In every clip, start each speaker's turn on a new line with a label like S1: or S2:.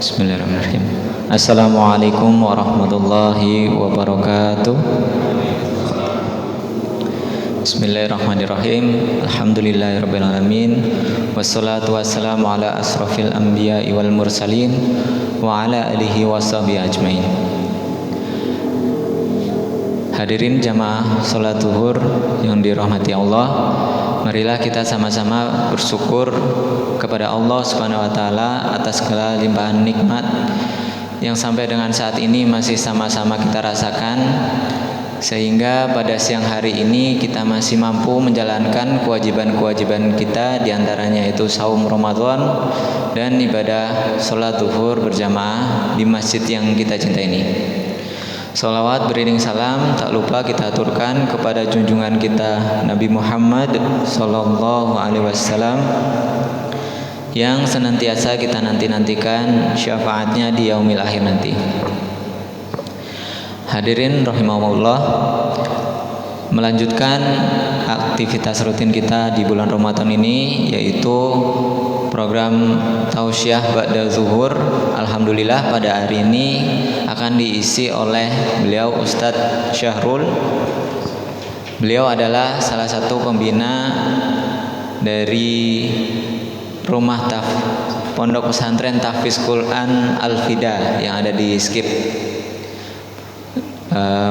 S1: Bismillahirrahmanirrahim. Assalamualaikum warahmatullahi wabarakatuh. Bismillahirrahmanirrahim. Alhamdulillahirabbil alamin. Wassalatu wassalamu ala asrofil anbiya'i wal mursalin wa ala alihi washabihi ajmain. Hadirin jamaah salat zuhur yang dirahmati Allah, marilah kita sama-sama bersyukur kepada Allah Subhanahu wa taala atas segala limpahan nikmat yang sampai dengan saat ini masih sama-sama kita rasakan, sehingga pada siang hari ini kita masih mampu menjalankan kewajiban-kewajiban kita, diantaranya itu saum Ramadan dan ibadah salat zuhur berjamaah di masjid yang kita cintai ini. Salawat beriring salam tak lupa kita aturkan kepada junjungan kita Nabi Muhammad sallallahu alaihi wasallam yang senantiasa kita nanti-nantikan syafaatnya di yaumil akhir nanti. Hadirin rahimahumullah, melanjutkan aktivitas rutin kita di bulan Ramadan ini, yaitu program tausiah ba'da zuhur. Alhamdulillah pada hari ini akan diisi oleh beliau Ustadz Syahrul. Beliau adalah salah satu pembina dari rumah Pondok Pesantren Tahfiz Quran Al-Fida yang ada di Skip.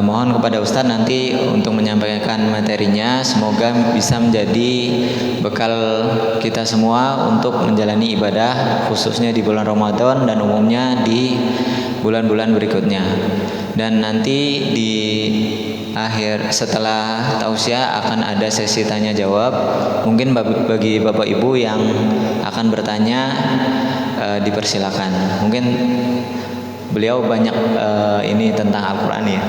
S1: Mohon kepada Ustadz nanti untuk menyampaikan materinya, semoga bisa menjadi bekal kita semua untuk menjalani ibadah khususnya di bulan Ramadan dan umumnya di bulan-bulan berikutnya. Dan nanti di akhir setelah tausiah akan ada sesi tanya jawab. Mungkin bagi Bapak Ibu yang akan bertanya dipersilakan. Mungkin beliau banyak ini tentang Al-Quran ya.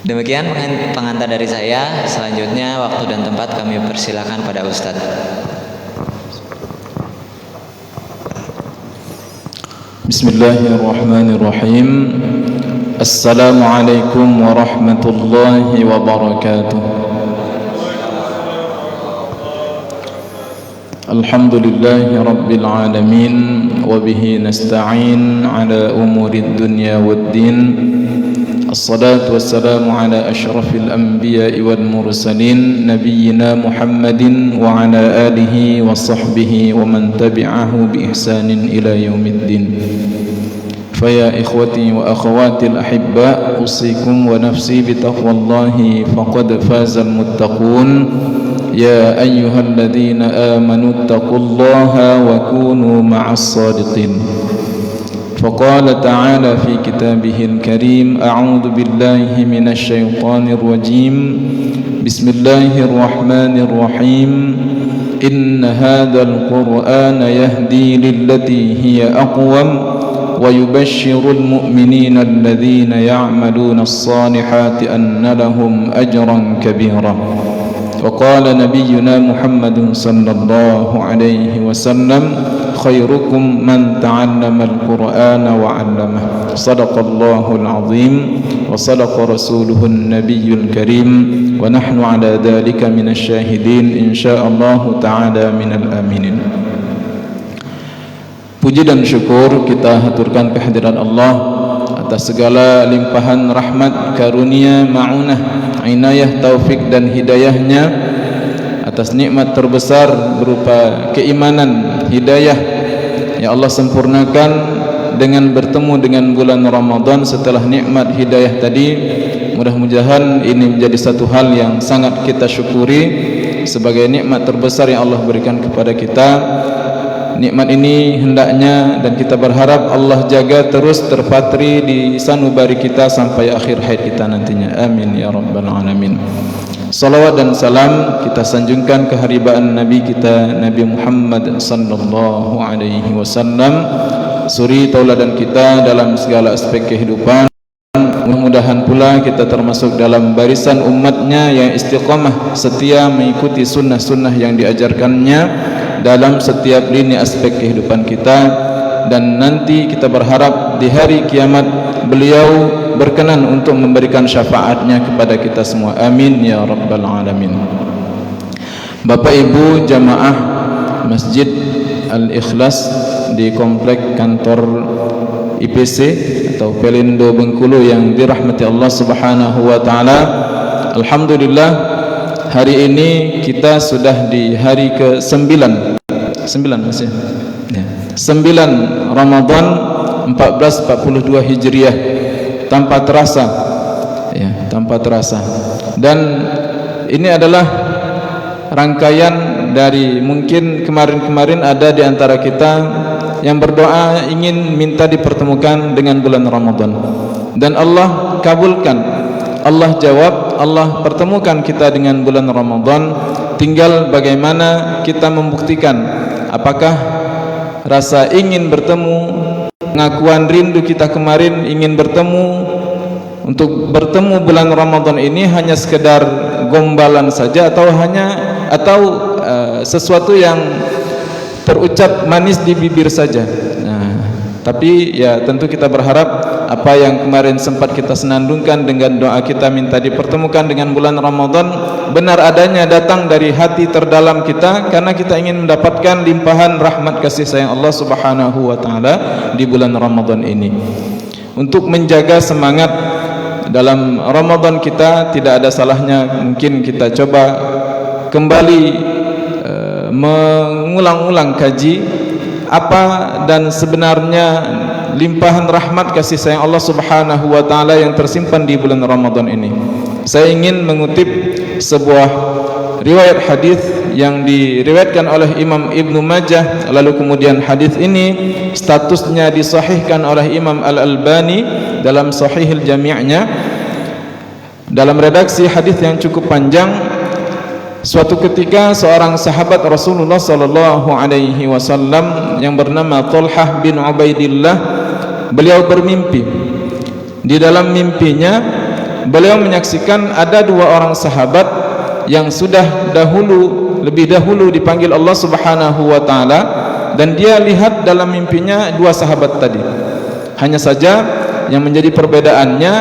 S1: Demikian pengantar dari saya. Selanjutnya waktu dan tempat kami persilakan pada Ustadz.
S2: Bismillahirrahmanirrahim. Assalamualaikum warahmatullahi wabarakatuh. Alhamdulillahi rabbil alamin, wa bihi nasta'in ala umurid dunya waddin. Assalatu wassalamu ala ashrafil anbiya'i wal mursalin, nabiyyina Muhammadin wa ala alihi wa sahbihi wa man tabi'ahu bi ihsanin ila yaumiddin. Faya ikhwati wa akhawati al-ahibba, usikum wa nafsi bitaqwallahi faqad fazal muttaqun. يا أيها الذين آمنوا اتقوا الله وكونوا مع الصادقين. فقال تعالى في كتابه الكريم: أعوذ بالله من الشيطان الرجيم. بسم الله الرحمن الرحيم. إن هذا القرآن يهدي للتي هي أقوم ويبشر المؤمنين الذين يعملون الصالحات أن لهم أجرا كبيرا. وقال نبينا محمد صلى الله عليه وسلم: خيركم من تعلم القرآن وعلمه. صدق الله العظيم وصدق رسوله النبي الكريم ونحن على ذلك من الشاهدين إن شاء الله تعالى من الآمنين. Puji dan syukur kita haturkan kehadiran Allah atas segala limpahan rahmat, karunia, ma'unah, inayah, taufik dan hidayahnya, atas nikmat terbesar berupa keimanan, hidayah yang Allah sempurnakan dengan bertemu dengan bulan Ramadan. Setelah nikmat hidayah tadi, mudah-mudahan ini menjadi satu hal yang sangat kita syukuri sebagai nikmat terbesar yang Allah berikan kepada kita. Nikmat ini hendaknya dan kita berharap Allah jaga terus terpatri di sanubari kita sampai akhir hayat kita nantinya. Amin ya rabbal alamin. Salawat dan salam kita sanjungkan keharibaan Nabi kita Nabi Muhammad sallallahu alaihi wasallam, suri tauladan kita dalam segala aspek kehidupan. Mudah-mudahan pula kita termasuk dalam barisan umatnya yang istiqamah setia mengikuti sunnah-sunnah yang diajarkannya dalam setiap lini aspek kehidupan kita. Dan nanti kita berharap di hari kiamat beliau berkenan untuk memberikan syafaatnya kepada kita semua. Amin ya rabbal alamin. Bapak Ibu jamaah Masjid Al-Ikhlas di komplek kantor IPC atau Pelindo Bengkulu yang dirahmati Allah Subhanahu wa taala. Alhamdulillah, hari ini kita sudah di hari ke-9 masih ya. 9 Ramadan 1442 Hijriah, tanpa terasa ya, tanpa terasa. Dan ini adalah rangkaian dari mungkin kemarin-kemarin ada di antara kita yang berdoa ingin minta dipertemukan dengan bulan Ramadan, dan Allah kabulkan, Allah jawab, Allah pertemukan kita dengan bulan Ramadan. Tinggal bagaimana kita membuktikan apakah rasa ingin bertemu, pengakuan rindu kita kemarin ingin bertemu, untuk bertemu bulan Ramadan ini hanya sekedar gombalan saja, atau sesuatu yang terucap manis di bibir saja. Tapi ya tentu kita berharap apa yang kemarin sempat kita senandungkan dengan doa kita minta dipertemukan dengan bulan Ramadan benar adanya datang dari hati terdalam kita, karena kita ingin mendapatkan limpahan rahmat kasih sayang Allah Subhanahu wa taala di bulan Ramadan ini. Untuk menjaga semangat dalam Ramadan kita, tidak ada salahnya mungkin kita coba kembali mengulang-ulang kaji apa dan sebenarnya limpahan rahmat kasih sayang Allah Subhanahu wa taala yang tersimpan di bulan Ramadan ini. Saya ingin mengutip sebuah riwayat hadis yang diriwayatkan oleh Imam Ibnu Majah, lalu kemudian hadis ini statusnya disahihkan oleh Imam Al-Albani dalam Sahihul Jami'-nya. Dalam redaksi hadis yang cukup panjang, suatu ketika seorang sahabat Rasulullah sallallahu alaihi wasallam yang bernama Thalhah bin Ubaidillah, beliau bermimpi. Di dalam mimpinya beliau menyaksikan ada dua orang sahabat yang sudah lebih dahulu dipanggil Allah Subhanahu wa taala, dan dia lihat dalam mimpinya dua sahabat tadi. Hanya saja yang menjadi perbedaannya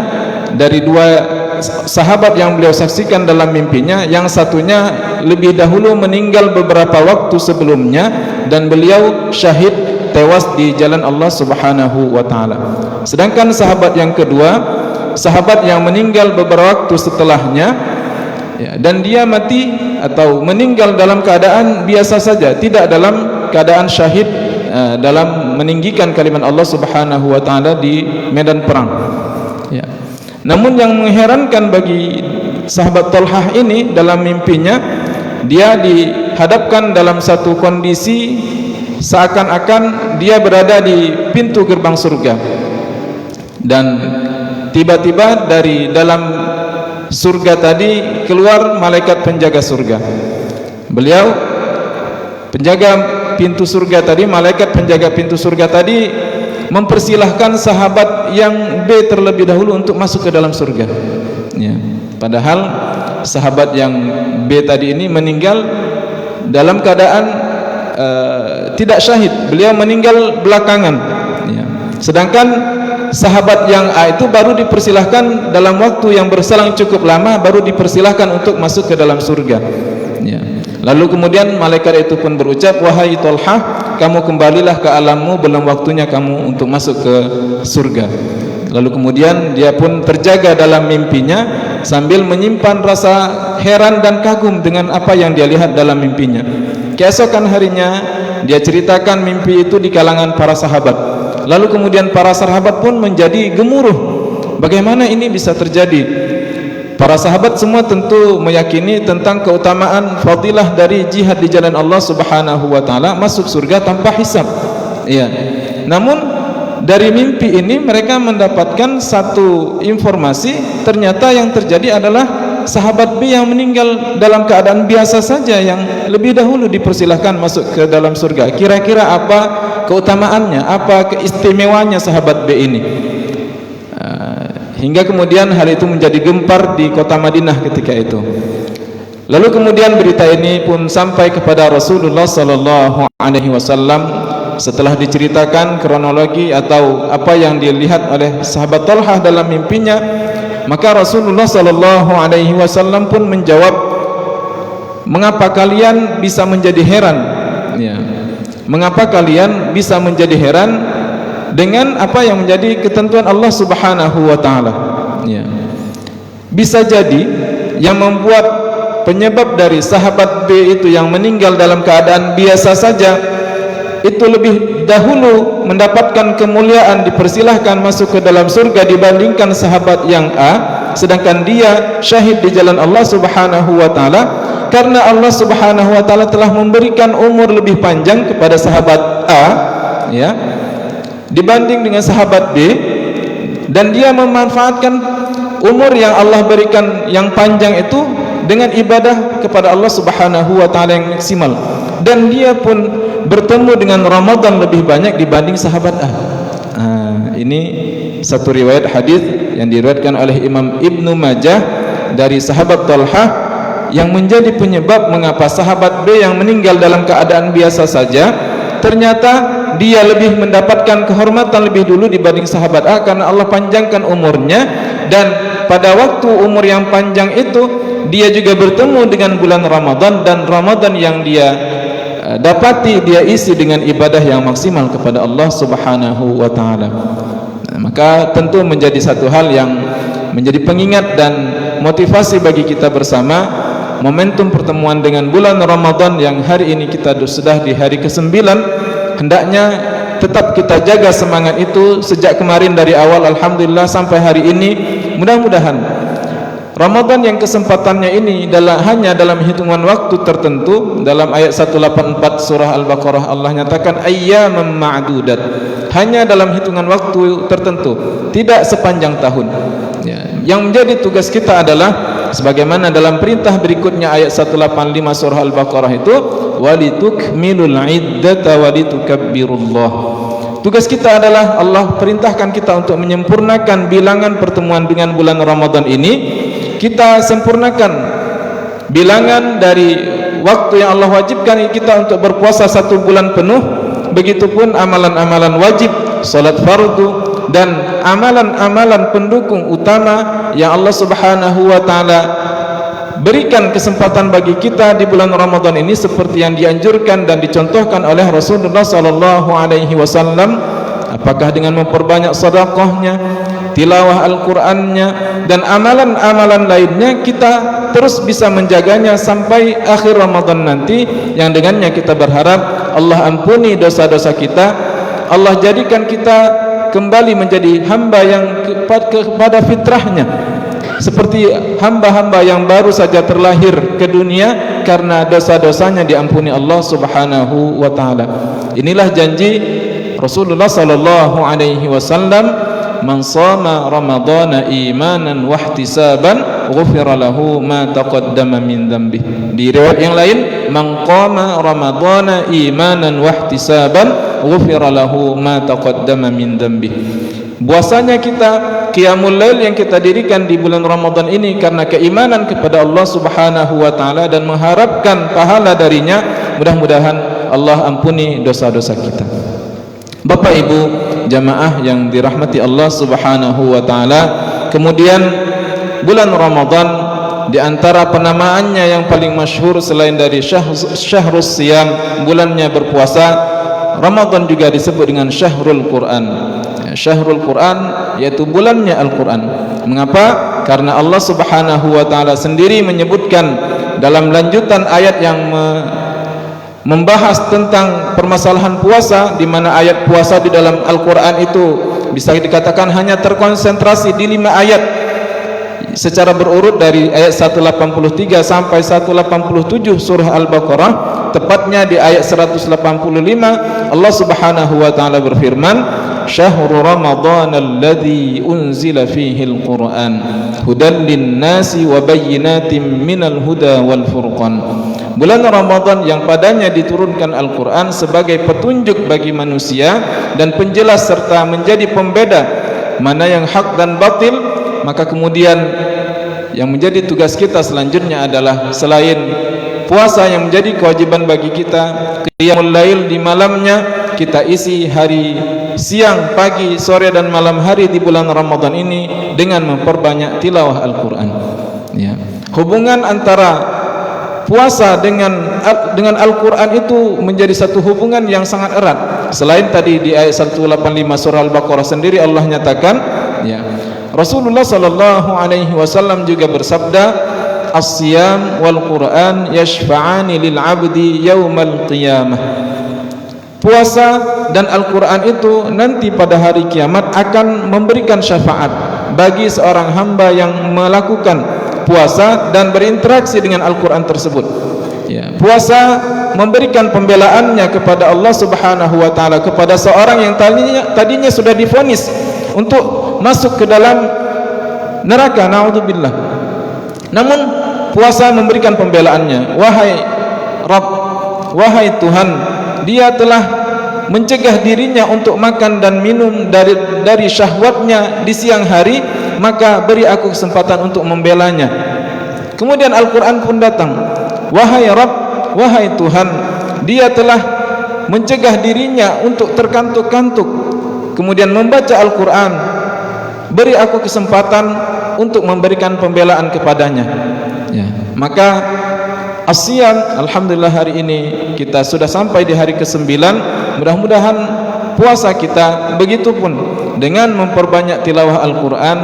S2: dari dua sahabat yang beliau saksikan dalam mimpinya, yang satunya lebih dahulu meninggal beberapa waktu sebelumnya dan beliau syahid tewas di jalan Allah Subhanahu wa taala. Sedangkan sahabat yang kedua, sahabat yang meninggal beberapa waktu setelahnya ya, dan dia mati atau meninggal dalam keadaan biasa saja, tidak dalam keadaan syahid dalam meninggikan kalimat Allah Subhanahu wa taala di medan perang ya. Namun yang mengherankan bagi sahabat Thalhah ini, dalam mimpinya dia dihadapkan dalam satu kondisi seakan-akan dia berada di pintu gerbang surga, dan tiba-tiba dari dalam surga tadi keluar malaikat penjaga surga. Beliau penjaga pintu surga tadi, malaikat penjaga pintu surga tadi mempersilahkan sahabat yang B terlebih dahulu untuk masuk ke dalam surga ya. Padahal sahabat yang B tadi ini meninggal dalam keadaan tidak syahid, beliau meninggal belakangan ya. Sedangkan sahabat yang A itu baru dipersilahkan dalam waktu yang berselang cukup lama, baru dipersilahkan untuk masuk ke dalam surga ya. Lalu kemudian malaikat itu pun berucap, wahai Thalhah, kamu kembalilah ke alammu, belum waktunya kamu untuk masuk ke surga. Lalu kemudian dia pun terjaga dalam mimpinya sambil menyimpan rasa heran dan kagum dengan apa yang dia lihat dalam mimpinya. Keesokan harinya dia ceritakan mimpi itu di kalangan para sahabat. Lalu kemudian para sahabat pun menjadi gemuruh, bagaimana ini bisa terjadi? Para sahabat semua tentu meyakini tentang keutamaan fadilah dari jihad di jalan Allah Subhanahu wa taala, masuk surga tanpa hisab. Iya. Namun dari mimpi ini mereka mendapatkan satu informasi, ternyata yang terjadi adalah sahabat B yang meninggal dalam keadaan biasa saja yang lebih dahulu dipersilahkan masuk ke dalam surga. Kira-kira apa keutamaannya, apa keistimewaannya sahabat B ini? Hingga kemudian hal itu menjadi gempar di kota Madinah ketika itu. Lalu kemudian berita ini pun sampai kepada Rasulullah sallallahu alaihi wasallam. Setelah diceritakan kronologi atau apa yang dilihat oleh sahabat Thalhah dalam mimpinya, maka Rasulullah sallallahu alaihi wasallam pun menjawab, mengapa kalian bisa menjadi heran ya? Mengapa kalian bisa menjadi heran dengan apa yang menjadi ketentuan Allah Subhanahu wa taala? Ya. Bisa jadi yang membuat penyebab dari sahabat B itu yang meninggal dalam keadaan biasa saja itu lebih dahulu mendapatkan kemuliaan, dipersilahkan masuk ke dalam surga dibandingkan sahabat yang A, sedangkan dia syahid di jalan Allah Subhanahu wa taala, karena Allah Subhanahu wa taala telah memberikan umur lebih panjang kepada sahabat A, ya, dibanding dengan sahabat B, dan dia memanfaatkan umur yang Allah berikan yang panjang itu dengan ibadah kepada Allah Subhanahu wa taala yang maksimal, dan dia pun bertemu dengan Ramadan lebih banyak dibanding sahabat A. Ini satu riwayat hadis yang diriwayatkan oleh Imam Ibnu Majah dari sahabat Talhah yang menjadi penyebab mengapa sahabat B yang meninggal dalam keadaan biasa saja ternyata dia lebih mendapatkan kehormatan lebih dulu dibanding sahabat A, karena Allah panjangkan umurnya, dan pada waktu umur yang panjang itu dia juga bertemu dengan bulan Ramadan, dan Ramadan yang dia dapati dia isi dengan ibadah yang maksimal kepada Allah Subhanahu wa taala. Maka tentu menjadi satu hal yang menjadi pengingat dan motivasi bagi kita bersama, momentum pertemuan dengan bulan Ramadan yang hari ini kita sudah di hari ke-9, hendaknya tetap kita jaga semangat itu sejak kemarin dari awal alhamdulillah sampai hari ini. Mudah-mudahan Ramadan yang kesempatannya ini hanya dalam hitungan waktu tertentu. Dalam ayat 184 surah Al-Baqarah Allah nyatakan ayyaman ma'dudat, hanya dalam hitungan waktu tertentu, tidak sepanjang tahun, ya. Yang menjadi tugas kita adalah sebagaimana dalam perintah berikutnya ayat 185 surah Al-Baqarah itu, walitukmilul iddata walitukabbirullah. Tugas kita adalah Allah perintahkan kita untuk menyempurnakan bilangan pertemuan dengan bulan Ramadan ini. Kita sempurnakan bilangan dari waktu yang Allah wajibkan kita untuk berpuasa 1 bulan penuh. Begitupun amalan-amalan wajib, salat fardu, dan amalan-amalan pendukung utama yang Allah Subhanahu wa taala berikan kesempatan bagi kita di bulan Ramadan ini, seperti yang dianjurkan dan dicontohkan oleh Rasulullah sallallahu alaihi wasallam. Apakah dengan memperbanyak sedekahnya, tilawah Al-Qur'annya, dan amalan-amalan lainnya, kita terus bisa menjaganya sampai akhir Ramadan nanti, yang dengannya kita berharap Allah ampuni dosa-dosa kita, Allah jadikan kita kembali menjadi hamba yang kepada fitrahnya, seperti hamba-hamba yang baru saja terlahir ke dunia karena dosa-dosanya diampuni Allah Subhanahu wa taala. Inilah janji Rasulullah sallallahu alaihi wasallam, man shama ramadhana imanan wa ihtisaban ghufira lahu ma taqaddama min dhanbihi. Di riwayat yang lain, man qama ramadhana imanan wa ihtisaban ghufira lahu ma taqaddama min dhanbihi. Puasanya kita, qiyamul lail yang kita dirikan di bulan Ramadan ini karena keimanan kepada Allah Subhanahu wa taala dan mengharapkan pahala darinya, mudah-mudahan Allah ampuni dosa-dosa kita. Bapak Ibu jamaah yang dirahmati Allah Subhanahu wa taala, kemudian bulan Ramadan di antara penamaannya yang paling masyhur selain dari Syahrus Siyam, bulannya berpuasa, Ramadan juga disebut dengan Syahrul Quran. Syahrul Quran yaitu bulannya Al-Quran. Mengapa? Karena Allah Subhanahu wa taala sendiri menyebutkan dalam lanjutan ayat yang membahas tentang permasalahan puasa, di mana ayat puasa di dalam Al-Quran itu bisa dikatakan hanya terkonsentrasi di 5 ayat secara berurut dari ayat 183 sampai 187 surah Al-Baqarah. Tepatnya di ayat 185 Allah Subhanahu wa taala berfirman, Syahrul Ramadan alladzi unzila fihi al-Quran hudan lin-nasi wa bayyinatin minal huda wal furqan. Bulan Ramadan yang padanya diturunkan Al-Quran sebagai petunjuk bagi manusia dan penjelas serta menjadi pembeda mana yang hak dan batil. Maka kemudian yang menjadi tugas kita selanjutnya adalah selain puasa yang menjadi kewajiban bagi kita, qiyamul lail di malamnya kita isi hari, siang, pagi, sore dan malam hari di bulan Ramadan ini dengan memperbanyak tilawah Al-Quran, ya. Hubungan antara puasa dengan Al-Quran itu menjadi satu hubungan yang sangat erat. Selain tadi di ayat 185 surah Al-Baqarah sendiri Allah nyatakan, ya, Rasulullah sallallahu alaihi wasallam juga bersabda, as-siyam wal Quran yashfa'ani lil 'abdi yaumal qiyamah. Puasa dan Al-Quran itu nanti pada hari kiamat akan memberikan syafaat bagi seorang hamba yang melakukan puasa dan berinteraksi dengan Al-Quran tersebut. Ya, puasa memberikan pembelaannya kepada Allah Subhanahu wa taala kepada seorang yang tadinya sudah divonis untuk masuk ke dalam neraka, naudzubillah. Namun puasa memberikan pembelaannya. Wahai Rabb, wahai Tuhan, dia telah mencegah dirinya untuk makan dan minum dari syahwatnya di siang hari, maka beri aku kesempatan untuk membelanya. Kemudian Al-Quran pun datang, wahai Rabb, wahai Tuhan, dia telah mencegah dirinya untuk terkantuk-kantuk, kemudian membaca Al-Quran, beri aku kesempatan untuk memberikan pembelaan kepadanya. Ya, maka Asyam, alhamdulillah hari ini kita sudah sampai di hari ke-9. Mudah-mudahan puasa kita begitupun dengan memperbanyak tilawah Al-Quran,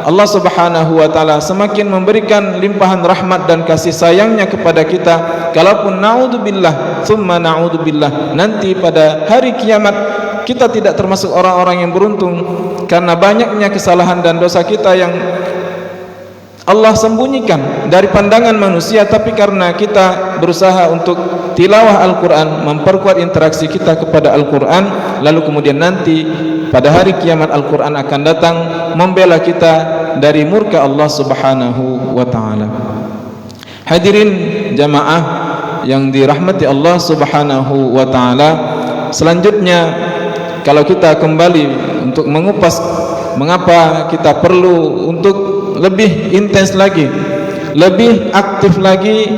S2: Allah Subhanahu wa taala semakin memberikan limpahan rahmat dan kasih sayangnya kepada kita. Kalaupun naudzubillah tsumma naudzubillah, nanti pada hari kiamat kita tidak termasuk orang-orang yang beruntung karena banyaknya kesalahan dan dosa kita yang Allah sembunyikan dari pandangan manusia, tapi karena kita berusaha untuk tilawah Al-Quran, memperkuat interaksi kita kepada Al-Quran, lalu kemudian nanti pada hari kiamat Al-Quran akan datang membela kita dari murka Allah Subhanahu wa ta'ala. Hadirin jamaah yang dirahmati Allah Subhanahu wa ta'ala, selanjutnya kalau kita kembali untuk mengupas mengapa kita perlu untuk lebih intens lagi, lebih aktif lagi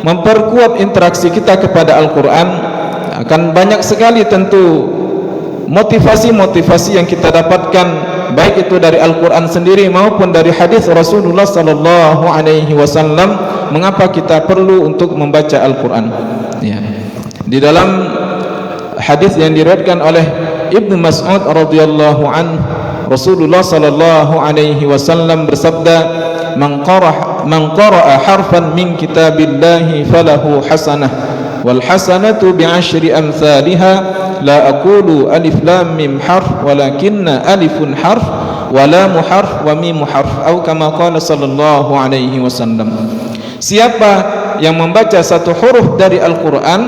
S2: memperkuat interaksi kita kepada Al-Quran, akan banyak sekali tentu motivasi-motivasi yang kita dapatkan, baik itu dari Al-Quran sendiri maupun dari hadis Rasulullah sallallahu alaihi wasallam, mengapa kita perlu untuk membaca Al-Quran. Ya. Di dalam hadis yang diriwayatkan oleh Ibnu Mas'ud radhiyallahu anhu, Rasulullah sallallahu alaihi wasallam bersabda, man qara'a harfan min kitabillahi falahu hasanah wal hasanatu bi'ashri amsalha la aqulu alif lam mim harf walakinna alifun harf wa lam harf wa mim harf, atau kama qala sallallahu alaihi wasallam. Siapa yang membaca satu huruf dari Al-Quran,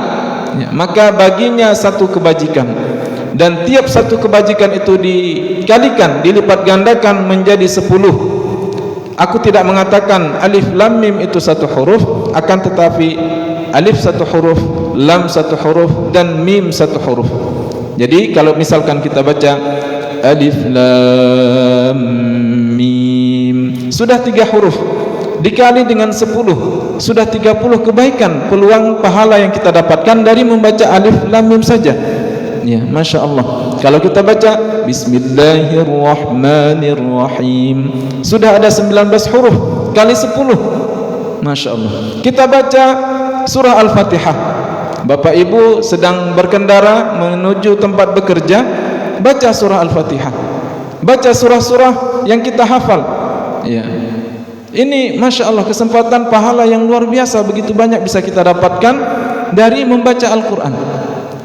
S2: ya, maka baginya satu kebajikan, dan tiap satu kebajikan itu dikalikan, dilipat gandakan menjadi 10. Aku tidak mengatakan alif lam mim itu satu huruf, akan tetapi alif satu huruf, lam satu huruf, dan mim satu huruf. Jadi kalau misalkan kita baca alif lam mim, sudah 3 huruf, dikali dengan 10, sudah 30 kebaikan, peluang pahala yang kita dapatkan dari membaca alif lam mim saja. Ya, Masya Allah. Kalau kita baca Bismillahirrahmanirrahim, sudah ada 19 huruf kali 10. Masya Allah. Kita baca surah Al-Fatihah. Bapak Ibu sedang berkendara menuju tempat bekerja, baca surah Al-Fatihah. Baca surah-surah yang kita hafal. Ya. Ini Masya Allah kesempatan pahala yang luar biasa, begitu banyak bisa kita dapatkan dari membaca Al-Quran.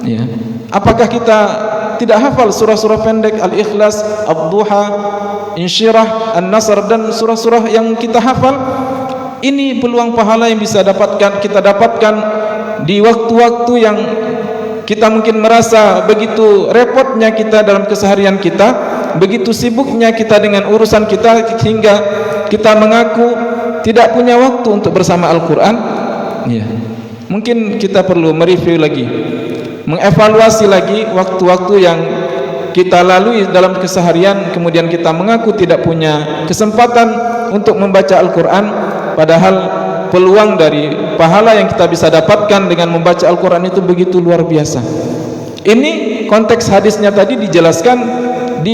S2: Ya. Apakah kita tidak hafal surah-surah pendek, Al-Ikhlas, Ad-Duha, Insyirah, An-Nasr, dan surah-surah yang kita hafal? Ini peluang pahala yang bisa kita dapatkan di waktu-waktu yang kita mungkin merasa begitu repotnya kita dalam keseharian kita, begitu sibuknya kita dengan urusan kita, hingga kita mengaku tidak punya waktu untuk bersama Al-Quran. Ya. Mungkin kita perlu mereview lagi, mengevaluasi lagi waktu-waktu yang kita lalui dalam keseharian, kemudian kita mengaku tidak punya kesempatan untuk membaca Al-Quran, padahal peluang dari pahala yang kita bisa dapatkan dengan membaca Al-Quran itu begitu luar biasa. Ini konteks hadisnya tadi dijelaskan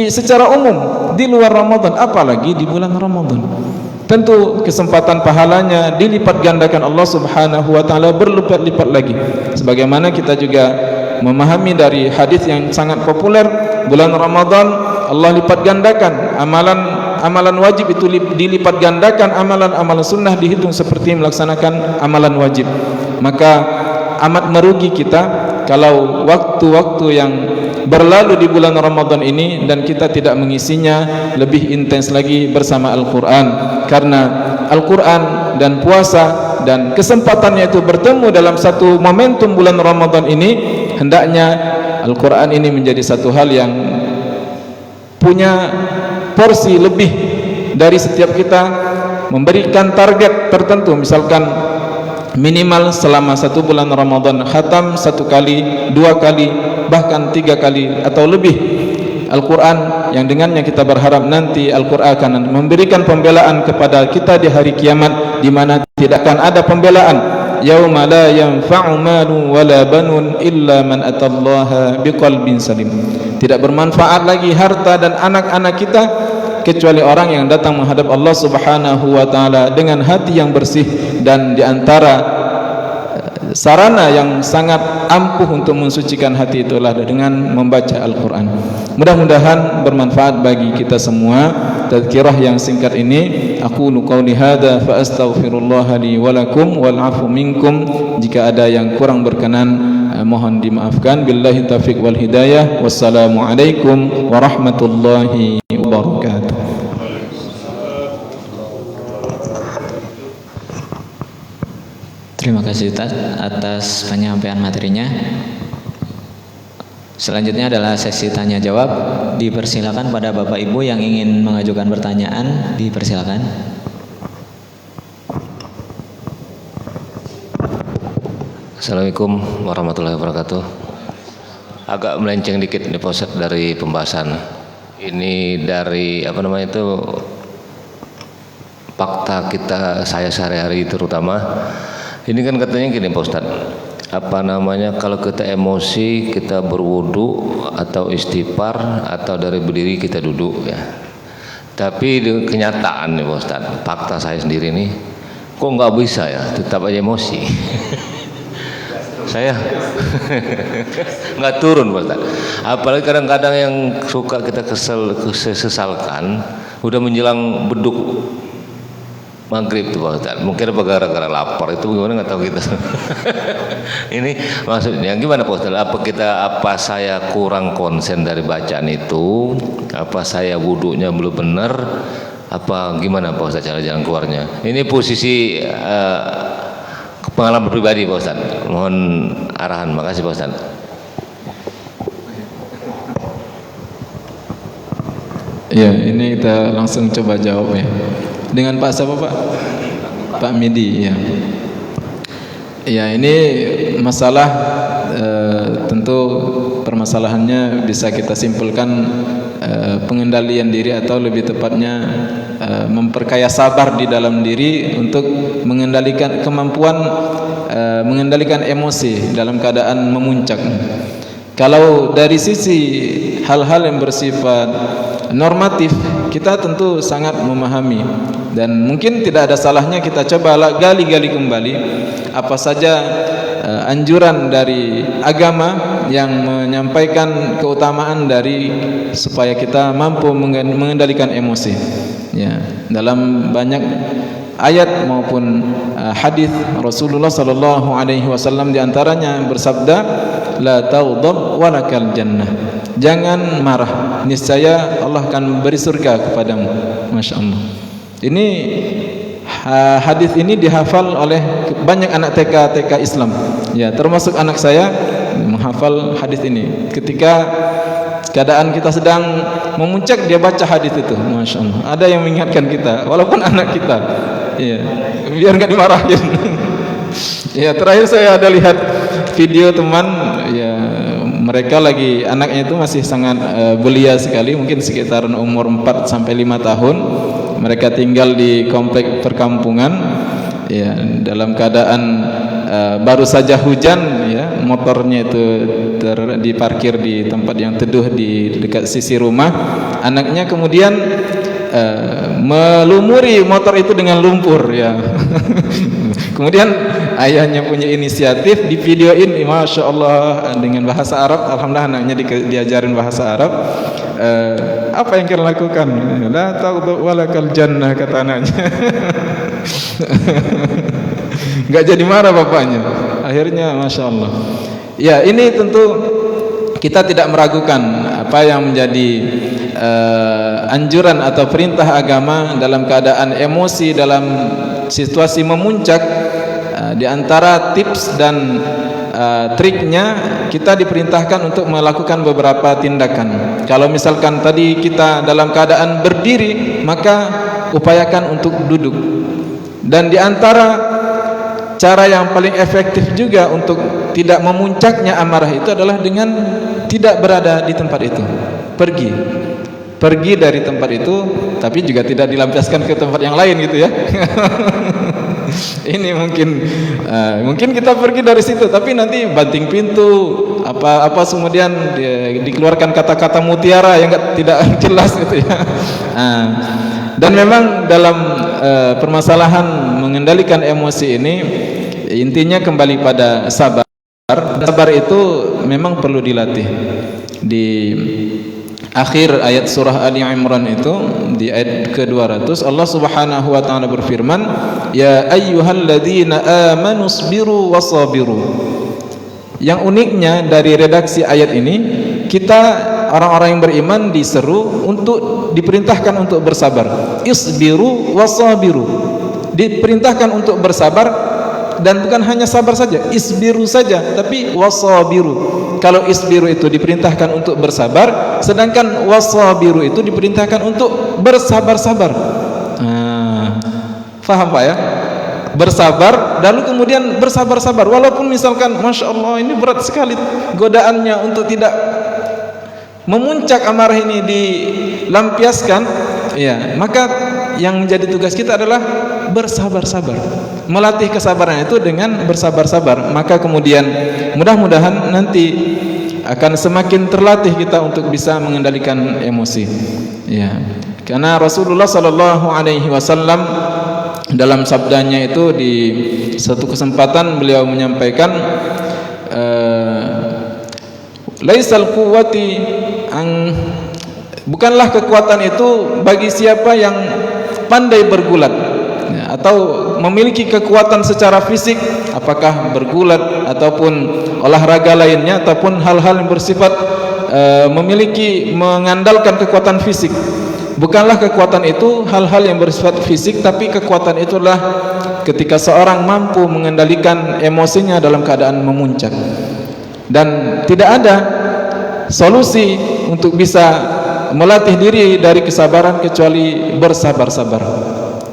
S2: secara umum di luar Ramadan, apalagi di bulan Ramadan. tentu kesempatan pahalanya dilipat gandakan Allah Subhanahu wa taala berlipat-lipat lagi. Sebagaimana kita juga memahami dari hadis yang sangat populer, bulan Ramadan Allah lipat gandakan amalan wajib itu dilipat gandakan, amalan sunnah dihitung seperti melaksanakan amalan wajib. Maka amat merugi kita kalau waktu-waktu yang berlalu di bulan Ramadan ini dan kita tidak mengisinya lebih intens lagi bersama Al-Quran, karena Al-Quran dan puasa dan kesempatannya itu bertemu dalam satu momentum bulan Ramadan ini. Hendaknya Al-Quran ini menjadi satu hal yang punya porsi lebih dari setiap kita, memberikan target tertentu, misalkan minimal selama satu bulan Ramadan khatam 1 kali, 2 kali, bahkan 3 kali atau lebih Al-Quran, yang dengannya kita berharap nanti Al-Quran akan memberikan pembelaan kepada kita di hari kiamat, di mana tidak akan ada pembelaan. Yauma la yanfa'u malun wala banun illa man atallaha biqalbin salim. Tidak bermanfaat lagi harta dan anak-anak kita kecuali orang yang datang menghadap Allah Subhanahu wa taala dengan hati yang bersih. Dan di antara sarana yang sangat ampuh untuk mensucikan hati itulah dengan membaca Al-Quran. Mudah-mudahan bermanfaat bagi kita semua tazkirah yang singkat ini. Aqulu qawli hadza fa astaghfirullah li wa lakum wal 'afu minkum. Jika ada yang kurang berkenan mohon dimaafkan. Billahi taufiq wal hidayah. Wassalamu alaikum warahmatullahi wabarakatuh.
S1: Terima kasih Ustaz atas penyampaian materinya. Selanjutnya adalah sesi tanya jawab. Dipersilakan pada Bapak Ibu yang ingin mengajukan pertanyaan, dipersilakan.
S3: Assalamualaikum warahmatullahi wabarakatuh. Agak melenceng dikit nih Pak Ustaz dari pembahasan. Ini dari fakta kita saya sehari-hari terutama. Ini kan katanya gini Pak Ustaz, kalau kita emosi kita berwudu atau istighfar atau dari berdiri kita duduk ya. Tapi di kenyataan nih Pak Ustaz, fakta saya sendiri nih, kok nggak bisa ya, tetap aja emosi. Saya nggak turun Pak Ustaz. Apalagi kadang-kadang yang suka kita kesesalkan, udah menjelang beduk maghrib tuh Pak Ustaz. Mungkin apa gara-gara lapar itu gimana nggak tahu kita. Ini maksudnya gimana Pak Ustaz? Apa saya kurang konsen dari bacaan itu? Apa saya wudunya belum benar? Apa gimana Pak Ustaz cara jalan keluarnya? Ini posisi pengalaman pribadi Pak Ustaz. Mohon arahan. Makasih Pak Ustaz.
S2: Ya, ini kita langsung coba jawab ya. Dengan Pak siapa Pak? Pak Midi ya. Ya, ini masalah tentu permasalahannya bisa kita simpulkan pengendalian diri atau lebih tepatnya memperkaya sabar di dalam diri untuk mengendalikan kemampuan mengendalikan emosi dalam keadaan memuncak. Kalau dari sisi hal-hal yang bersifat normatif, kita tentu sangat memahami dan mungkin tidak ada salahnya kita coba gali-gali kembali apa saja anjuran dari agama yang menyampaikan keutamaan dari supaya kita mampu mengendalikan emosi ya. Dalam banyak ayat maupun hadis Rasulullah sallallahu alaihi wasallam di antaranya bersabda, la taghdab walakal jannah. Jangan marah, niscaya Allah akan beri surga kepadamu. Masya Allah. Ini hadis ini dihafal oleh banyak anak TK Islam. Ya, termasuk anak saya menghafal hadis ini. Ketika keadaan kita sedang memuncak, dia baca hadis itu. Masya Allah. Ada yang mengingatkan kita, walaupun anak kita. Ya, biar nggak dimarahin. Ya, terakhir saya ada lihat video teman ya. Mereka lagi, anaknya itu masih sangat belia sekali, mungkin sekitar umur 4 sampai 5 tahun. Mereka tinggal di komplek perkampungan ya, dalam keadaan baru saja hujan ya, motornya itu diparkir di tempat yang teduh di dekat sisi rumah. Anaknya kemudian melumuri motor itu dengan lumpur ya. Kemudian ayahnya punya inisiatif di videoin, masya Allah, dengan bahasa Arab. Alhamdulillah anaknya diajarin bahasa Arab. Apa yang kita lakukan? La taghdab walakal jannah, kata anaknya. Enggak jadi marah bapaknya. Akhirnya masya Allah. Ya, ini tentu kita tidak meragukan apa yang menjadi anjuran atau perintah agama dalam keadaan emosi, dalam situasi memuncak. Di antara tips dan triknya, kita diperintahkan untuk melakukan beberapa tindakan. Kalau misalkan tadi kita dalam keadaan berdiri, maka upayakan untuk duduk. Dan di antara cara yang paling efektif juga untuk tidak memuncaknya amarah itu adalah dengan tidak berada di tempat itu. Pergi dari tempat itu, tapi juga tidak dilampiaskan ke tempat yang lain gitu ya. Ini mungkin kita pergi dari situ, tapi nanti banting pintu, apa kemudian dikeluarkan kata-kata mutiara yang tidak jelas gitu ya. Dan memang dalam permasalahan mengendalikan emosi ini, intinya kembali pada sabar. Sabar itu memang perlu dilatih. Di akhir ayat surah Ali Imran itu, di ayat ke-200, Allah Subhanahu wa taala berfirman, ya ayyuhalladzina amanu sabiru wasabiru. Yang uniknya dari redaksi ayat ini, kita orang-orang yang beriman diseru untuk diperintahkan untuk bersabar. Isbiru wasabiru. Diperintahkan untuk bersabar, dan bukan hanya sabar saja, isbiru saja, tapi wasabiru. Kalau isbiru itu diperintahkan untuk bersabar, sedangkan wasabiru itu diperintahkan untuk bersabar-sabar. Faham Pak ya? Bersabar, lalu kemudian bersabar-sabar. Walaupun misalkan, masya Allah, ini berat sekali godaannya untuk tidak memuncak amarah ini dilampiaskan, ya, maka yang menjadi tugas kita adalah bersabar-sabar, melatih kesabaran itu dengan bersabar-sabar. Maka kemudian mudah-mudahan nanti akan semakin terlatih kita untuk bisa mengendalikan emosi. Ya, karena Rasulullah Sallallahu Alaihi Wasallam dalam sabdanya itu di satu kesempatan beliau menyampaikan, laisal quwwati bukanlah kekuatan itu bagi siapa yang pandai bergulat, ya, atau memiliki kekuatan secara fisik, apakah bergulat ataupun olahraga lainnya, ataupun hal-hal yang bersifat mengandalkan kekuatan fisik. Bukanlah kekuatan itu hal-hal yang bersifat fisik, tapi kekuatan itulah ketika seorang mampu mengendalikan emosinya dalam keadaan memuncak. Dan tidak ada solusi untuk bisa melatih diri dari kesabaran kecuali bersabar-sabar.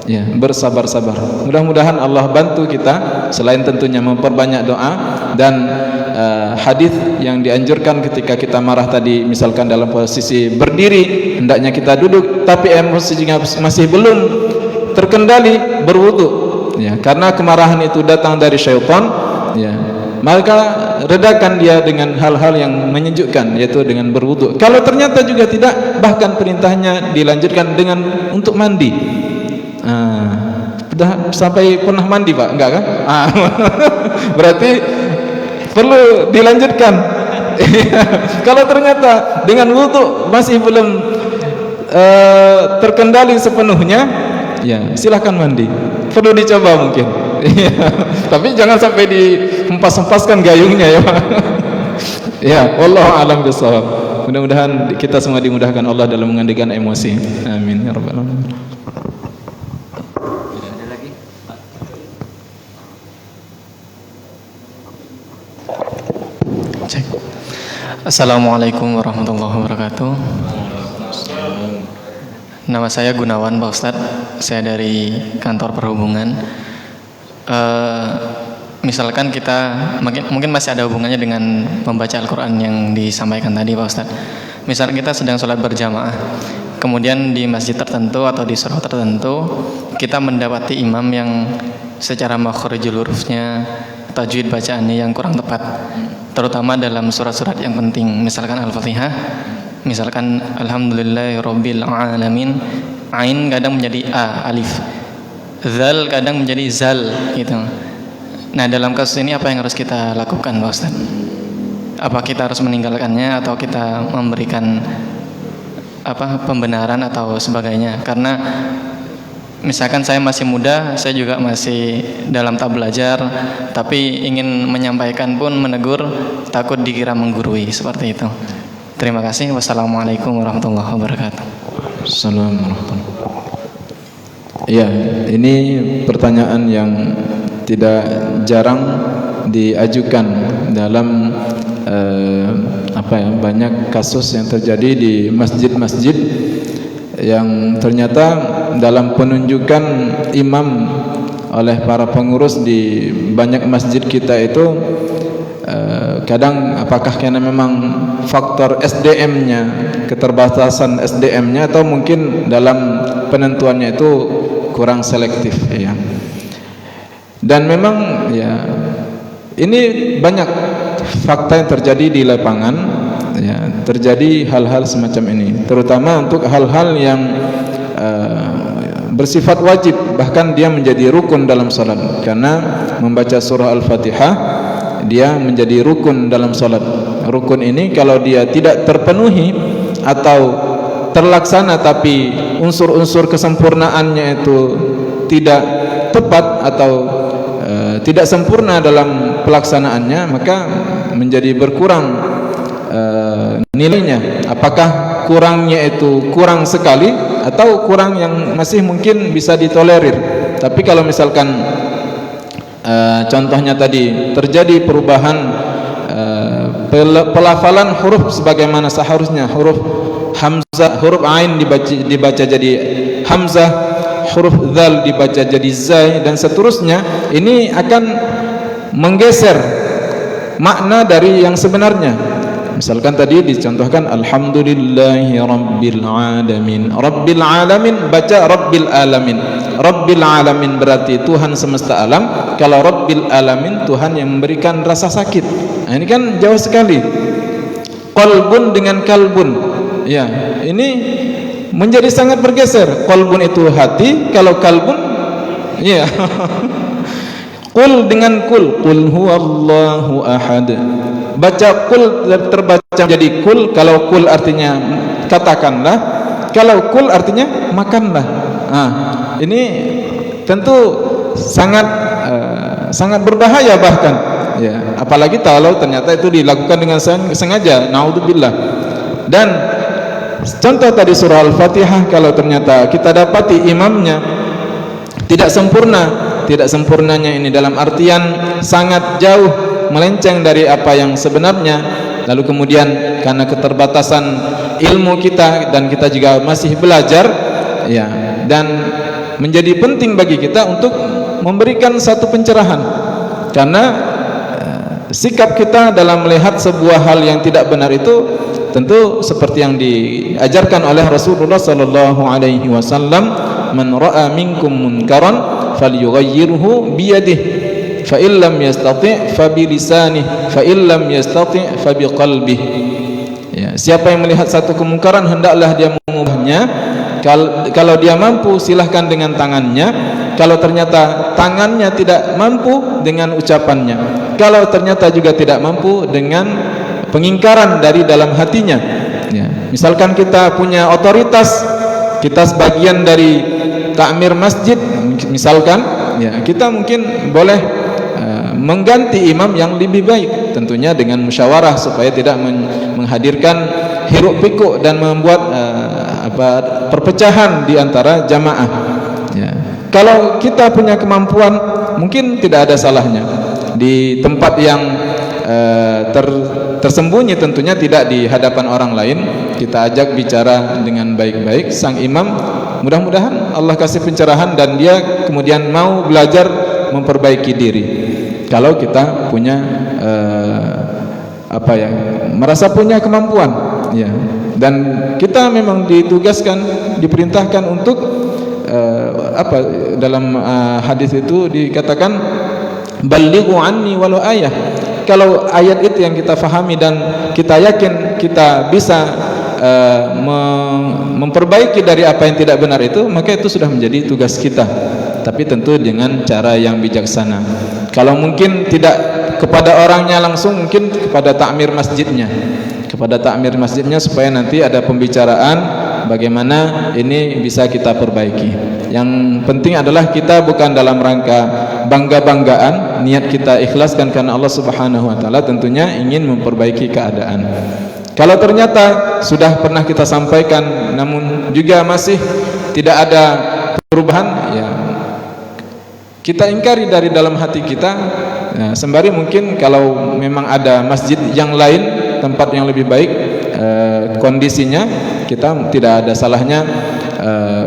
S2: Ya, bersabar-sabar. Mudah-mudahan Allah bantu kita, selain tentunya memperbanyak doa dan hadis yang dianjurkan ketika kita marah tadi, misalkan dalam posisi berdiri, hendaknya kita duduk, tapi emosinya masih belum terkendali, berwudu. Ya, karena kemarahan itu datang dari syaitan, ya, maka redakan dia dengan hal-hal yang menyejukkan, yaitu dengan berwudu. Kalau ternyata juga tidak, bahkan perintahnya dilanjutkan dengan untuk mandi. Sudah sampai pernah mandi Pak? Enggak kan? Berarti perlu dilanjutkan. Kalau ternyata dengan wudu masih belum terkendali sepenuhnya, ya silahkan mandi. Perlu dicoba mungkin. Tapi jangan sampai dihempas-hempaskan gayungnya ya Pak. Ya, wallahu a'lam bishawab. Mudah-mudahan kita semua dimudahkan Allah dalam mengendalikan emosi. Amin ya rabbal alamin.
S4: Assalamualaikum warahmatullahi wabarakatuh. Nama saya Gunawan Pak Ustadz. Saya dari kantor perhubungan. Misalkan kita mungkin masih ada hubungannya dengan membaca Al-Quran yang disampaikan tadi Pak Ustadz. Misalkan kita sedang sholat berjamaah, kemudian di masjid tertentu atau di surah tertentu kita mendapati imam yang secara makhrijul hurufnya, tajwid bacaannya yang kurang tepat, terutama dalam surat-surat yang penting, misalkan Al-Fatihah, misalkan Alhamdulillahirabbil alamin, Ain kadang menjadi a, alif. Zal kadang menjadi zal gitu. Nah, dalam kasus ini apa yang harus kita lakukan, Pak Ustaz? Apa kita harus meninggalkannya atau kita memberikan pembenaran atau sebagainya? Karena misalkan saya masih muda, saya juga masih dalam tahap belajar, tapi ingin menyampaikan pun menegur, takut dikira menggurui, seperti itu. Terima kasih. Wassalamualaikum warahmatullahi wabarakatuh.
S2: Assalamualaikum. Ya, ini pertanyaan yang tidak jarang diajukan dalam banyak kasus yang terjadi di masjid-masjid yang ternyata dalam penunjukan imam oleh para pengurus di banyak masjid kita itu kadang apakah karena memang faktor SDM-nya, keterbatasan SDM-nya, atau mungkin dalam penentuannya itu kurang selektif ya. Dan memang ya ini banyak fakta yang terjadi di lapangan ya, terjadi hal-hal semacam ini, terutama untuk hal-hal yang bersifat wajib, bahkan dia menjadi rukun dalam salat. Karena membaca surah Al-Fatihah dia menjadi rukun dalam salat. Rukun ini kalau dia tidak terpenuhi atau terlaksana tapi unsur-unsur kesempurnaannya itu tidak tepat atau tidak sempurna dalam pelaksanaannya, maka menjadi berkurang nilainya. Apakah kurangnya itu kurang sekali atau kurang yang masih mungkin bisa ditolerir. Tapi kalau misalkan contohnya tadi terjadi perubahan pelafalan huruf sebagaimana seharusnya, huruf hamzah, huruf ain dibaca jadi hamzah, huruf dzal dibaca jadi zai, dan seterusnya, ini akan menggeser makna dari yang sebenarnya. Misalkan tadi dicontohkan alhamdulillahi rabbil alamin. Rabbil alamin baca rabbil alamin. Rabbil alamin berarti Tuhan semesta alam. Kalau rabbil alamin Tuhan yang memberikan rasa sakit. Nah, ini kan jauh sekali. Qalbun dengan kalbun. Ya, ini menjadi sangat bergeser. Qalbun itu hati, kalau kalbun ya. Qul dengan kul. Qul huwallahu ahad. Baca kul terbaca jadi kul. Kalau kul artinya katakanlah, kalau kul artinya makanlah. Nah, ini tentu sangat berbahaya bahkan ya, apalagi kalau ternyata itu dilakukan dengan sengaja, naudzubillah. Dan contoh tadi surah Al-Fatihah, kalau ternyata kita dapati imamnya tidak sempurnanya ini dalam artian sangat jauh melenceng dari apa yang sebenarnya, lalu kemudian karena keterbatasan ilmu kita dan kita juga masih belajar ya, dan menjadi penting bagi kita untuk memberikan satu pencerahan, karena sikap kita dalam melihat sebuah hal yang tidak benar itu tentu seperti yang diajarkan oleh Rasulullah sallallahu alaihi wasallam, man ra'a minkum munkaran falyughayyirhu biyadihi fa illam yastati' fa bi lisanihi fa illam yastati' fa bi qalbihi. Ya, siapa yang melihat satu kemungkaran hendaklah dia mengubahnya. Kalau dia mampu silahkan dengan tangannya. Kalau ternyata tangannya tidak mampu, dengan ucapannya. Kalau ternyata juga tidak mampu, dengan pengingkaran dari dalam hatinya. Ya, misalkan kita punya otoritas, kita sebagian dari takmir masjid misalkan, ya kita mungkin boleh mengganti imam yang lebih baik, tentunya dengan musyawarah supaya tidak menghadirkan hiruk pikuk dan membuat perpecahan di antara jamaah ya. Kalau kita punya kemampuan, mungkin tidak ada salahnya di tempat yang tersembunyi, tentunya tidak di hadapan orang lain, kita ajak bicara dengan baik-baik sang imam. Mudah-mudahan Allah kasih pencerahan dan dia kemudian mau belajar memperbaiki diri. Kalau kita punya merasa punya kemampuan ya, dan kita memang ditugaskan, diperintahkan untuk dalam hadis itu dikatakan balighu anni walau ayah. Kalau ayat itu yang kita fahami dan kita yakin kita bisa memperbaiki dari apa yang tidak benar itu, maka itu sudah menjadi tugas kita, tapi tentu dengan cara yang bijaksana. Kalau mungkin tidak kepada orangnya langsung, mungkin kepada takmir masjidnya, supaya nanti ada pembicaraan bagaimana ini bisa kita perbaiki. Yang penting adalah kita bukan dalam rangka bangga-banggaan, niat kita ikhlaskan karena Allah Subhanahu wa taala, tentunya ingin memperbaiki keadaan. Kalau ternyata sudah pernah kita sampaikan namun juga masih tidak ada perubahan, ya kita ingkari dari dalam hati kita. Nah, sembari mungkin kalau memang ada masjid yang lain, tempat yang lebih baik kondisinya, kita tidak ada salahnya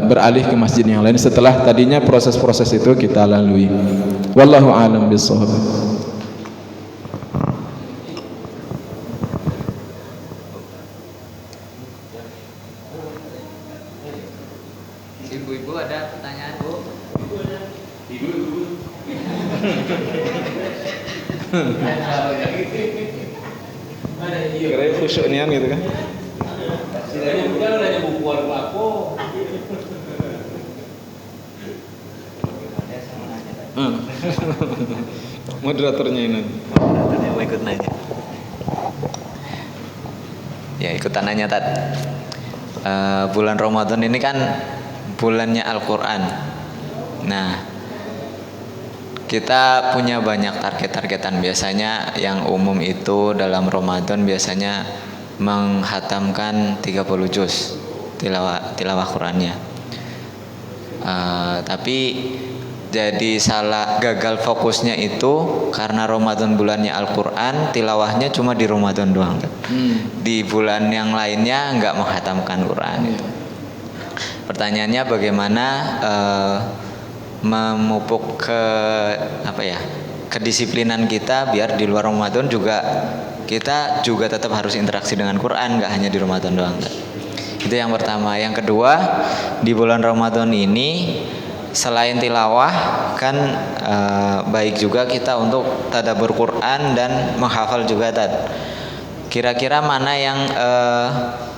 S2: beralih ke masjid yang lain setelah tadinya proses-proses itu kita lalui. Wallahu a'lam bishawab.
S1: Ibu-ibu ada pertanyaan, Bu?
S2: Kira khusyuk nian gitu kan. Moderatornya ini.
S1: Mau ikut nanya? Ya, ikutan nanya, Tat. Bulan Ramadan ini kan bulannya Al-Quran. Nah, kita punya banyak target-targetan. Biasanya yang umum itu dalam Ramadan biasanya menghatamkan 30 juz tilawah Qurannya. Tapi jadi gagal fokusnya itu karena Ramadan bulannya Al-Quran, tilawahnya cuma di Ramadan doang. Di bulan yang lainnya nggak menghatamkan Quran. Pertanyaannya bagaimana memupuk kedisiplinan kita biar di luar Ramadan kita juga tetap harus interaksi dengan Quran, nggak hanya di Ramadan doang. Itu yang pertama. Yang kedua, di bulan Ramadan ini selain tilawah kan baik juga kita untuk tadabbur Quran dan menghafal juga. Kira-kira mana yang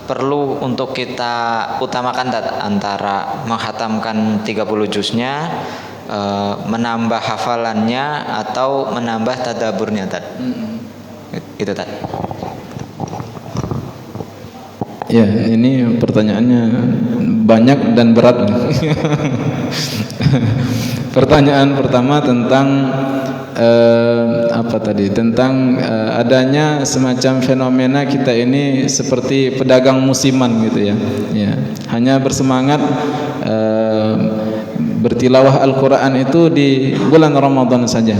S1: perlu untuk kita utamakan, antara menghatamkan 30 juznya, menambah hafalannya, atau menambah tadabburnya, Itu,
S2: Ya, ini pertanyaannya banyak dan berat. Pertanyaan pertama tentang tentang adanya semacam fenomena kita ini seperti pedagang musiman gitu ya. Ya, hanya bersemangat bertilawah Al-Quran itu di bulan Ramadan saja.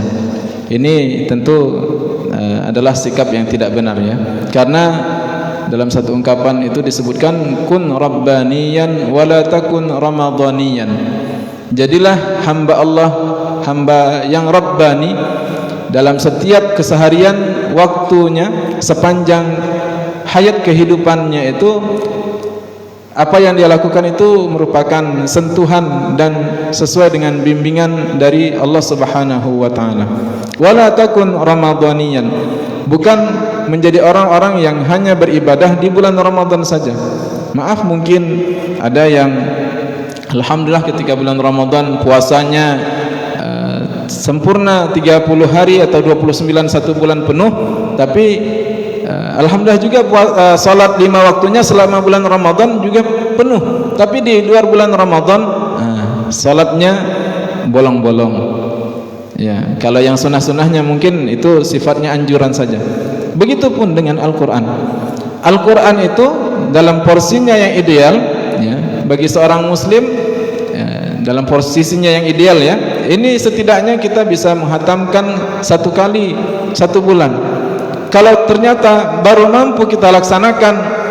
S2: Ini tentu adalah sikap yang tidak benar ya. Karena dalam satu ungkapan itu disebutkan kun rabbaniyan wala takun ramadhaniyan. Jadilah hamba Allah, hamba yang rabbani dalam setiap keseharian waktunya, sepanjang hayat kehidupannya itu apa yang dia lakukan itu merupakan sentuhan dan sesuai dengan bimbingan dari Allah Subhanahu wa taala. Wala takun ramadhaniyan, bukan menjadi orang-orang yang hanya beribadah di bulan Ramadan saja. Maaf, mungkin ada yang alhamdulillah ketika bulan Ramadan puasanya sempurna 30 hari atau 29 satu bulan penuh, tapi alhamdulillah juga salat 5 waktunya selama bulan Ramadan juga penuh. Tapi di luar bulan Ramadan salatnya bolong-bolong. Ya, kalau yang sunnah-sunnahnya mungkin itu sifatnya anjuran saja. Begitupun dengan Al-Quran. Al-Quran itu dalam porsinya yang ideal ya, bagi seorang muslim ya, dalam posisinya yang ideal ya, ini setidaknya kita bisa menghatamkan 1 kali 1 bulan. Kalau ternyata baru mampu kita laksanakan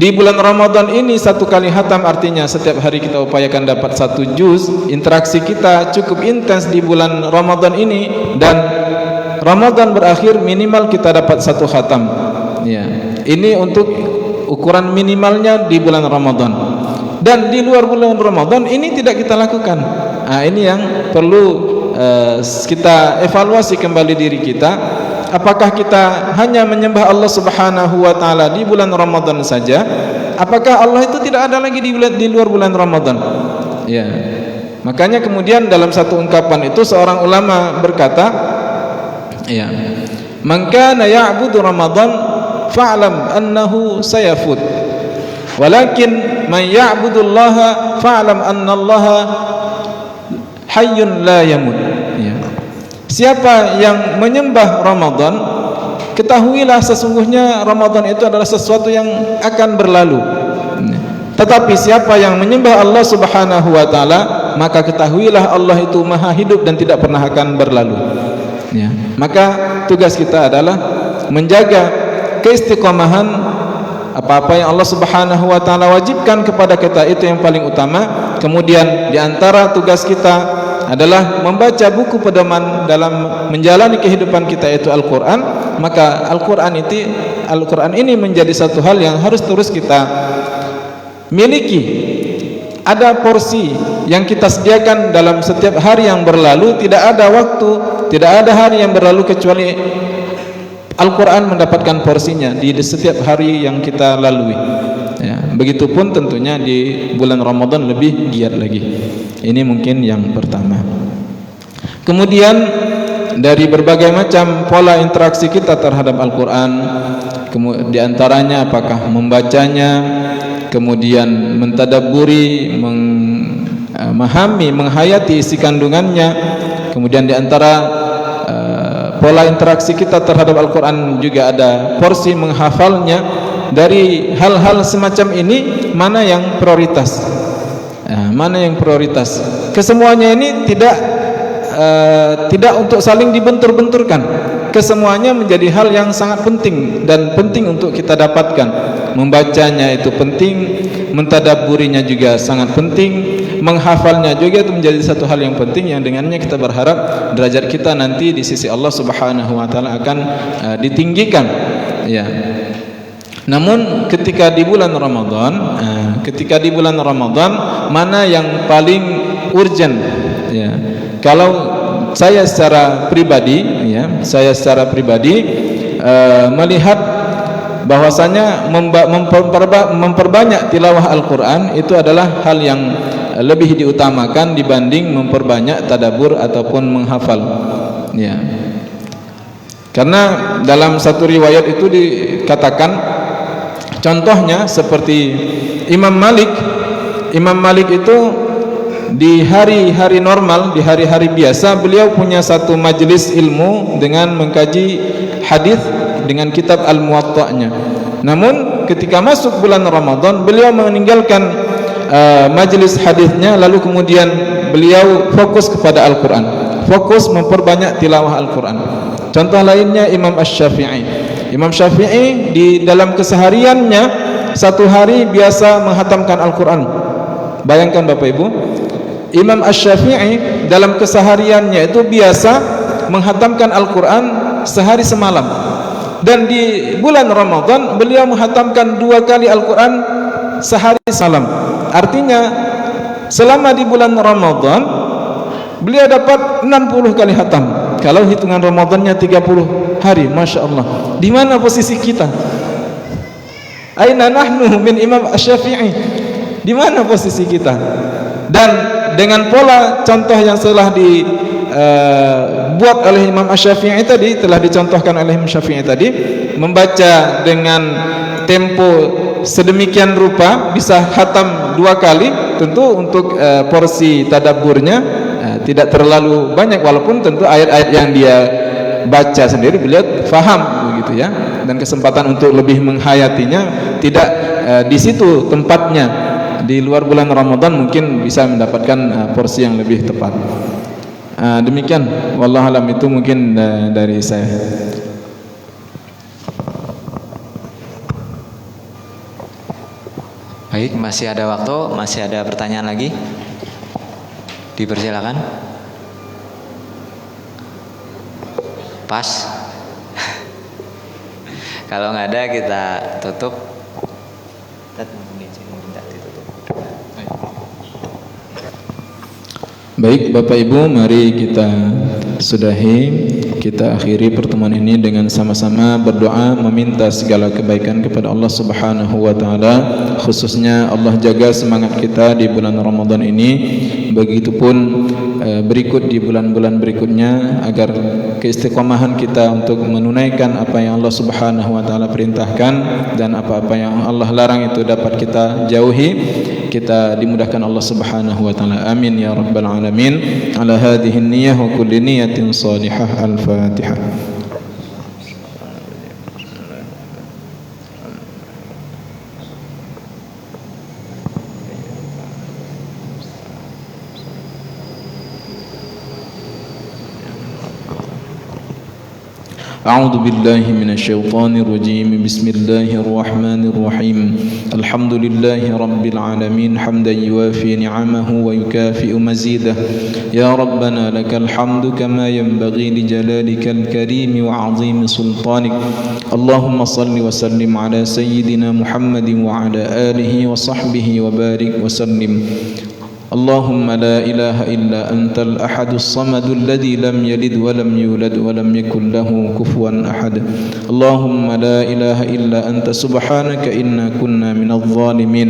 S2: di bulan Ramadan ini 1 kali hatam, artinya setiap hari kita upayakan dapat 1 juz, interaksi kita cukup intens di bulan Ramadan ini, dan Ramadan berakhir minimal kita dapat 1 khatam ya. Ini untuk ukuran minimalnya di bulan Ramadan. Dan di luar bulan Ramadan ini tidak kita lakukan. Ini yang perlu kita evaluasi kembali diri kita. Apakah kita hanya menyembah Allah Subhanahu wa taala di bulan Ramadan saja, apakah Allah itu tidak ada lagi di luar bulan Ramadan? Ya. Makanya kemudian dalam satu ungkapan itu seorang ulama berkata, ya, "Man kana ya'budu Ramadan fa'lam annahu sayafut. Walakin man ya'budullaha fa'lam annallaha hayyun la yamut." Ya. Siapa yang menyembah Ramadan, ketahuilah sesungguhnya Ramadan itu adalah sesuatu yang akan berlalu. Tetapi siapa yang menyembah Allah Subhanahu wa taala, maka ketahuilah Allah itu maha hidup dan tidak pernah akan berlalu. Ya. Maka tugas kita adalah menjaga keistiqomahan apa-apa yang Allah Subhanahu wa taala wajibkan kepada kita, itu yang paling utama. Kemudian di antara tugas kita adalah membaca buku pedoman dalam menjalani kehidupan kita, yaitu Al-Qur'an. Maka Al-Qur'an ini menjadi satu hal yang harus terus kita miliki. Ada porsi yang kita sediakan dalam setiap hari yang berlalu. Tidak ada waktu, tidak ada hari yang berlalu kecuali Al-Quran mendapatkan porsinya di setiap hari yang kita lalui. Ya, begitupun tentunya di bulan Ramadan lebih giat lagi. Ini mungkin yang pertama. Kemudian dari berbagai macam pola interaksi kita terhadap Al-Quran, di antaranya apakah membacanya, kemudian mentadabburi, memahami, menghayati isi kandungannya. Kemudian di antara pola interaksi kita terhadap Al-Quran juga ada porsi menghafalnya. Dari hal-hal semacam ini, mana yang prioritas? Mana yang prioritas? Kesemuanya ini tidak untuk saling dibentur-benturkan. Kesemuanya menjadi hal yang sangat penting dan penting untuk kita dapatkan. Membacanya itu penting, mentadabburinya juga sangat penting, menghafalnya juga itu menjadi satu hal yang penting, yang dengannya kita berharap derajat kita nanti di sisi Allah Subhanahu wa taala akan ditinggikan. Ya. Namun ketika di bulan Ramadan, mana yang paling urgent? Ya. Kalau saya secara pribadi, melihat bahwasanya memperbanyak tilawah Al-Quran itu adalah hal yang lebih diutamakan dibanding memperbanyak tadabbur ataupun menghafal. Ya. Karena dalam satu riwayat itu dikatakan, contohnya seperti Imam Malik itu di hari-hari normal, di hari-hari biasa, beliau punya satu majelis ilmu dengan mengkaji hadis dengan kitab Al-Muwatta'nya. Namun ketika masuk bulan Ramadan, beliau meninggalkan majelis hadisnya, lalu kemudian beliau fokus kepada Al-Quran, fokus memperbanyak tilawah Al-Quran. Contoh lainnya Imam Syafi'i di dalam kesehariannya satu hari biasa menghatamkan Al-Quran. Bayangkan Bapak Ibu, Imam Syafi'i dalam kesehariannya itu biasa menghatamkan Al-Quran sehari semalam. Dan di bulan Ramadan beliau menghatamkan 2 kali Al-Quran sehari semalam. Artinya selama di bulan Ramadan beliau dapat 60 kali hatam. Kalau hitungan Ramadannya 30 hari, Masya Allah. Di mana posisi kita? Aina nahnu min Imam Syafi'i? Di mana posisi kita? Dan dengan pola contoh yang telah dibuat oleh Imam Syafi'i tadi, telah dicontohkan oleh Imam Syafi'i tadi, membaca dengan tempo sedemikian rupa, bisa khatam 2 kali, tentu untuk porsi tadabburnya tidak terlalu banyak, walaupun tentu ayat-ayat yang dia baca sendiri beliau faham begitu ya, dan kesempatan untuk lebih menghayatinya tidak di situ tempatnya. Di luar bulan Ramadan mungkin bisa mendapatkan porsi yang lebih tepat. Demikian, wallahu alam, itu mungkin dari saya.
S1: Baik, masih ada waktu, masih ada pertanyaan lagi? Dipersilakan. Pas. Kalau nggak ada kita tutup.
S2: Baik Bapak Ibu, mari kita sudahi kita akhiri pertemuan ini dengan sama-sama berdoa meminta segala kebaikan kepada Allah Subhanahu wa taala, khususnya Allah jaga semangat kita di bulan Ramadan ini, begitupun berikut di bulan-bulan berikutnya, agar keistiqomahan kita untuk menunaikan apa yang Allah Subhanahu wa taala perintahkan dan apa-apa yang Allah larang itu dapat kita jauhi, kita dimudahkan Allah Subhanahu wa taala. Amin ya rabbal alamin. Ala hadhihi niyyah wa kulli niyatin salihah. Al-Fatihah. أعوذ بالله من الشيطان الرجيم. بسم الله الرحمن الرحيم. الحمد لله رب العالمين حمدا يوافي نعمه ويكافئ مزيده. يا ربنا لك الحمد كما ينبغي لجلالك الكريم وعظيم سلطانك. اللهم صل وسلم على سيدنا محمد وعلى آله وصحبه وبارك وسلم. اللهم لا إله إلا أنت الأحد الصمد الذي لم يلد ولم يولد ولم يكن له كفوا أحد. اللهم لا إله إلا أنت سبحانك إنا كنا من الظالمين.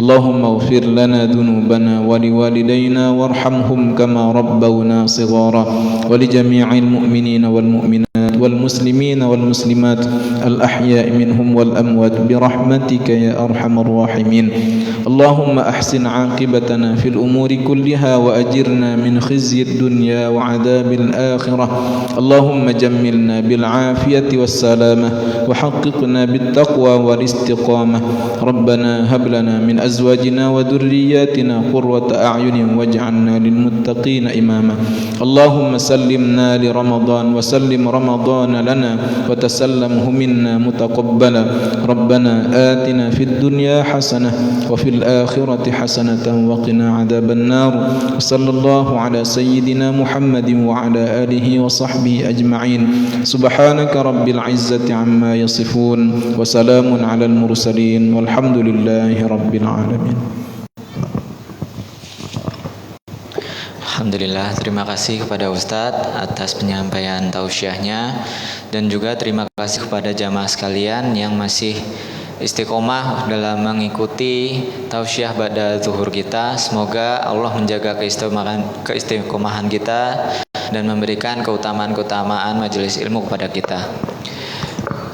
S2: اللهم اغفر لنا ذنوبنا ولوالدينا وارحمهم كما ربونا صغارا، ولجميع المؤمنين والمؤمنات والمسلمين والمسلمات الأحياء منهم والأموات برحمتك يا أرحم الراحمين. اللهم أحسن عاقبتنا في الأمور كلها وأجرنا من خزي الدنيا وعذاب الآخرة. اللهم جملنا بالعافية والسلامة وحققنا بالتقوى والاستقامة. ربنا هب لنا من أزواجنا وذرياتنا قرة أعين واجعلنا للمتقين إماما. اللهم سلمنا لرمضان وسلم رمضان لنا وتسلمه منا متقبلا. ربنا آتنا في الدنيا حسنة وفي الآخرة حسنة وقنا عذاب النار. صلى الله على سيدنا محمد وعلى آله وصحبه أجمعين. سبحانك رب العزة عما يصفون وسلام على المرسلين والحمد لله رب العالمين.
S1: Alhamdulillah, terima kasih kepada Ustadz atas penyampaian tausiahnya, dan juga terima kasih kepada jamaah sekalian yang masih istiqomah dalam mengikuti tausiah ba'da zuhur kita. Semoga Allah menjaga keistiqomahan kita dan memberikan keutamaan-keutamaan majelis ilmu kepada kita.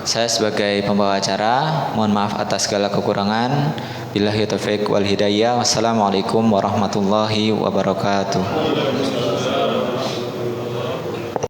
S1: Saya sebagai pembawa acara mohon maaf atas segala kekurangan. Billahi taufiq wal hidayah. Wassalamualaikum warahmatullahi wabarakatuh.